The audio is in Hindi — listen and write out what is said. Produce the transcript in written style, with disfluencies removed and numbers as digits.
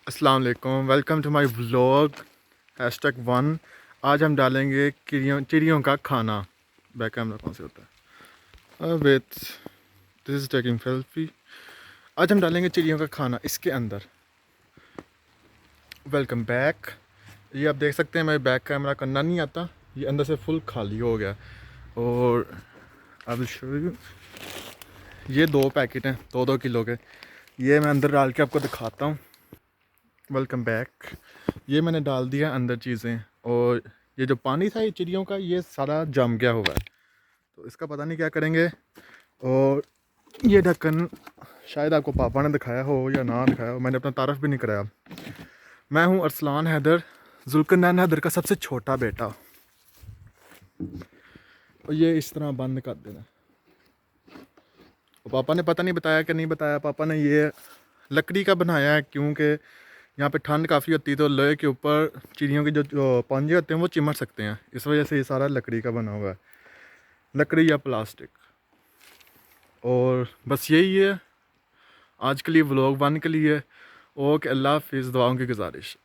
अस्सलाम वालेकुम, वेलकम टू माय व्लॉग #1। आज हम डालेंगे चिड़ियों का खाना। बैक कैमरा कौन से होता है with this is taking selfie. आज हम डालेंगे चिड़ियों का खाना इसके अंदर। Welcome back. ये आप देख सकते हैं, मेरे बैक कैमरा करना नहीं आता, ये अंदर से फुल खाली हो गया। और आई विल शो यू, ये 2 पैकेट हैं 2-2 किलो के। ये मैं अंदर डाल के आपको दिखाता हूँ। Welcome back. ये मैंने डाल दिया अंदर चीज़ें, और ये जो पानी था ये चिड़ियों का, ये सारा जम गया हुआ है, तो इसका पता नहीं क्या करेंगे। और ये ढक्कन शायद आपको पापा ने दिखाया हो या ना दिखाया हो, मैंने अपना तारफ़ भी नहीं कराया। मैं हूँ अरसलान हैदर, जुल्करनैन हैदर का सबसे छोटा बेटा। और ये इस तरह बंद कर देना। और पापा ने पता नहीं बताया कि नहीं बताया, पापा ने ये लकड़ी का बनाया है, क्योंकि यहाँ पे ठंड काफ़ी होती है, तो लोहे के ऊपर चिड़ियों के जो पंजे होते हैं वो चिमट सकते हैं, इस वजह से ये सारा लकड़ी का बना हुआ है, लकड़ी या प्लास्टिक। और बस यही है आज के लिए, व्लॉग 1 के लिए। ओके, अल्लाह हाफिज़, दुआओं की गुजारिश।